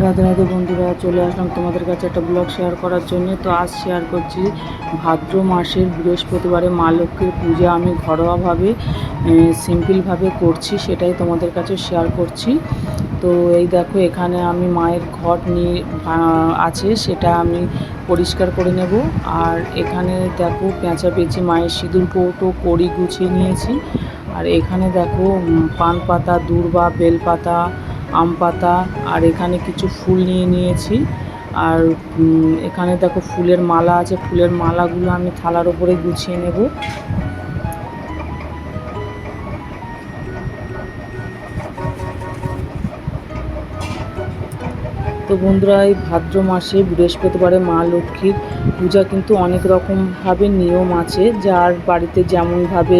রাধে রাধে বন্ধুরা, চলে আসলাম তোমাদের কাছে একটা ব্লগ শেয়ার করার জন্য। তো আজ শেয়ার করছি ভাদ্র মাসের বৃহস্পতিবারে মা লক্ষ্মীর পূজা আমি ঘরোয়াভাবে সিম্পলভাবে করছি, সেটাই তোমাদের কাছে শেয়ার করছি। তো এই দেখো, এখানে আমি মায়ের ঘট নিয়ে আছে, সেটা আমি পরিষ্কার করে নেব। আর এখানে দেখো পেঁচা পেঁচি মায়ের সিঁদুর কৌটো কড়ি গুছিয়ে নিয়েছি। আর এখানে দেখো পান পাতা, দূর্বা, বেলপাতা, আম পাতা, আর এখানে কিছু ফুল নিয়ে নিয়েছি। আর এখানে দেখো ফুলের মালা আছে, ফুলের মালাগুলো আমি থালার ওপরে গুছিয়ে নেব। তো বন্ধুরা, এই ভাদ্র মাসে বৃহস্পতিবারে মা লক্ষ্মীর পূজা কিন্তু অনেক রকমভাবে নিয়ম আছে। যার বাড়িতে যেমনভাবে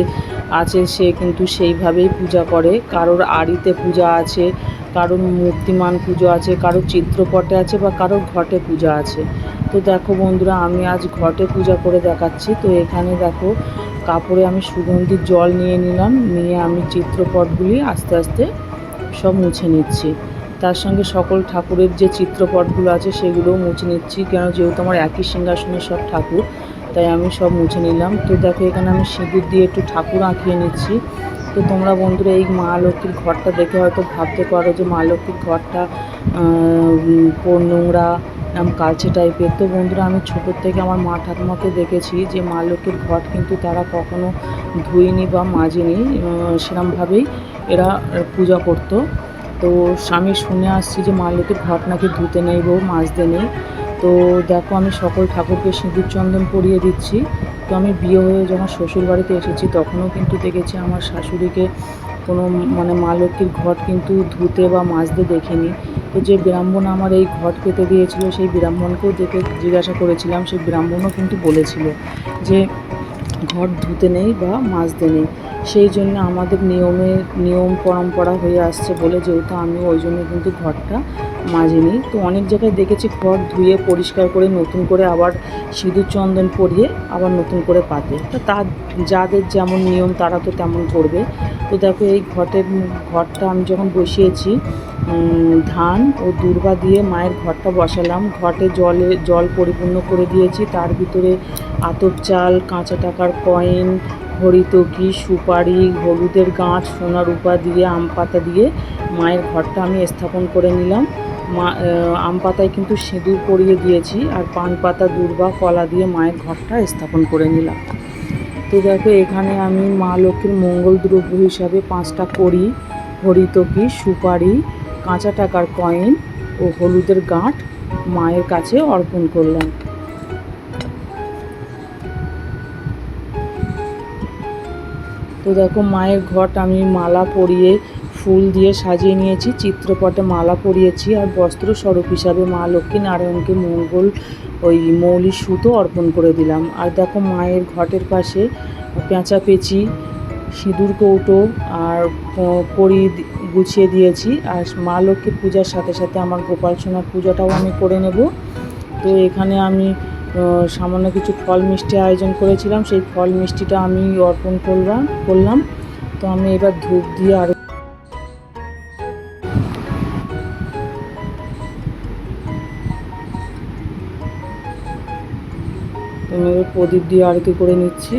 আছে সে কিন্তু সেইভাবেই পূজা করে। কারোর আড়িতে পূজা আছে, কারোর মূর্তিমান পুজো আছে, কারোর চিত্রপটে আছে, বা কারোর ঘটে পূজা আছে। তো দেখো বন্ধুরা, আমি আজ ঘটে পূজা করে দেখাচ্ছি। তো এখানে দেখো কাপড়ে আমি সুগন্ধির জল নিয়ে নিলাম, নিয়ে আমি চিত্রপটগুলি আস্তে আস্তে সব মুছে নিচ্ছি। তার সঙ্গে সকল ঠাকুরের যে চিত্রপটগুলো আছে সেগুলোও মুছে নিচ্ছি, কেন যেহেতু আমার একই সিংহাসনের সব ঠাকুর, তাই আমি সব মুছে নিলাম। তো দেখো এখানে আমি সিঁদুর দিয়ে একটু ঠাকুর আঁকিয়ে নিচ্ছি। তো তোমরা বন্ধুরা এই মা লক্ষ্মীর ঘরটা দেখে হয়তো ভাবতে পারো যে মা লক্ষ্মীর ঘরটা নোংরা কালচে টাইপের। তো বন্ধুরা, আমি ছোটোর থেকে আমার মা ঠাকুমাকে দেখেছি যে মা লক্ষ্মীর ঘট কিন্তু তারা কখনো ধুয়নি বা মাজেনি, সেরমভাবেই এরা পূজা করতো। তো আমি শুনে আসছি যে মা লক্ষ্মীর ঘট নাকি ধুতে নেই, বউ মাজতে নেই। তো দেখো আমি সকল ঠাকুরকে সিঁদুর চন্দন পরিয়ে দিচ্ছি। তো আমি বিয়ে হয়ে যখন শ্বশুর বাড়িতে এসেছি তখনও কিন্তু দেখেছি আমার শাশুড়িকে কোনো মা লক্ষ্মীর ঘট কিন্তু ধুতে বা মাজতে দেখিনি। তো যে ব্রাহ্মণ আমার এই ঘট পেতে দিয়েছিল সেই ব্রাহ্মণকেও দেখে জিজ্ঞাসা করেছিলাম, সেই ব্রাহ্মণও কিন্তু বলেছিল যে ঘট ধুতে নেই বা মাজতে নেই। সেই জন্য আমাদের নিয়ম পরম্পরা হয়ে আসছে বলে, যেহেতু আমি ওই জন্য কিন্তু ঘরটা মাজিনি। তো অনেক জায়গায় দেখেছি ঘর ধুয়ে পরিষ্কার করে নতুন করে আবার সিঁদুর চন্দন পরিয়ে আবার নতুন করে পাতে। তো তার যাদের যেমন নিয়ম তারা তো তেমন করবে। তো দেখো এই ঘরটা আমি যখন বসিয়েছি, ধান ও দূর্বা দিয়ে মায়ের ঘরটা বসালাম। ঘটে জল পরিপূর্ণ করে দিয়েছি, তার ভিতরে আতপ চাল, কাঁচা টাকার কয়েন, হরিতকি, সুপারি, হলুদের গাঁট, সোনা রূপা দিয়ে আম পাতা দিয়ে মায়ের ঘরটা আমি স্থাপন করে নিলাম। আম পাতায় কিন্তু সিঁদুর পরিয়ে দিয়েছি, আর পান পাতা, দূর্বা, কলা দিয়ে মায়ের ঘরটা স্থাপন করে নিলাম। তো দেখো এখানে আমি মা লক্ষ্মীর মঙ্গল দ্রব্য হিসাবে 5টা কড়ি, হরিতকি, সুপারি, কাঁচা টাকার কয়েন ও হলুদের গাঁট মায়ের কাছে অর্পণ করলাম। তো দেখো মায়ের ঘট আমি মালা পরিয়ে ফুল দিয়ে সাজিয়ে নিয়েছি, চিত্রপটে মালা পরিয়েছি, আর বস্ত্র স্বরূপ হিসাবে মা লক্ষ্মী নারায়ণকে মৌলি সুতো অর্পণ করে দিলাম। আর দেখো মায়ের ঘটের পাশে পেঁচা পেঁচি, সিঁদুর কৌটো আর কড়ি গুছিয়ে দিয়েছি। আর মা লক্ষ্মী পূজার সাথে সাথে আমার গোপাল সোনার পূজাটাও আমি করে নেব। তো এখানে আমি সামান্য কিছু ফল মিষ্টি আয়োজন করেছিলাম, সেই ফল মিষ্টিটা আমি অর্পণ করলাম। তো আমি এবার ধূপ দিয়ে আর আমি এবার প্রদীপ দিয়ে আরতি করে নিচ্ছি।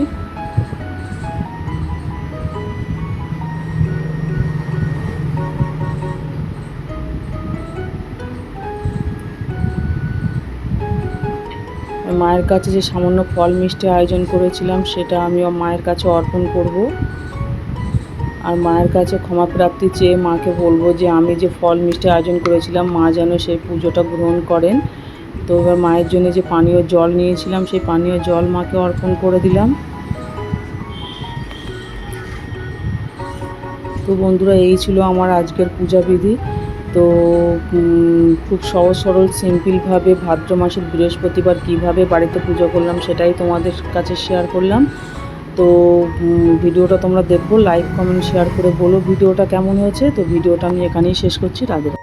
মায়ের কাছে যে সামান্য ফল মিষ্টি আয়োজন করেছিলাম সেটা আমি মায়ের কাছে অর্পণ করব। আর মায়ের কাছে ক্ষমা প্রাপ্তি চেয়ে মাকে বলবো যে আমি যে ফল মিষ্টি আয়োজন করেছিলাম মা যেন সেই পুজোটা গ্রহণ করেন। তো এবার মায়ের জন্য যে পানীয় জল নিয়েছিলাম সেই পানীয় জল মাকে অর্পণ করে দিলাম। তো বন্ধুরা, এই ছিল আমার আজকের পূজাবিধি। তো খুব সহজ সরল সিম্পলভাবে ভাদ্র মাসের বৃহস্পতিবার কীভাবে বাড়িতে পুজো করলাম সেটাই তোমাদের কাছে শেয়ার করলাম। তো ভিডিওটা তোমরা দেখো, লাইক কমেন্ট শেয়ার করে বলো ভিডিওটা কেমন হয়েছে। তো ভিডিওটা আমি এখানেই শেষ করছি। রাধে।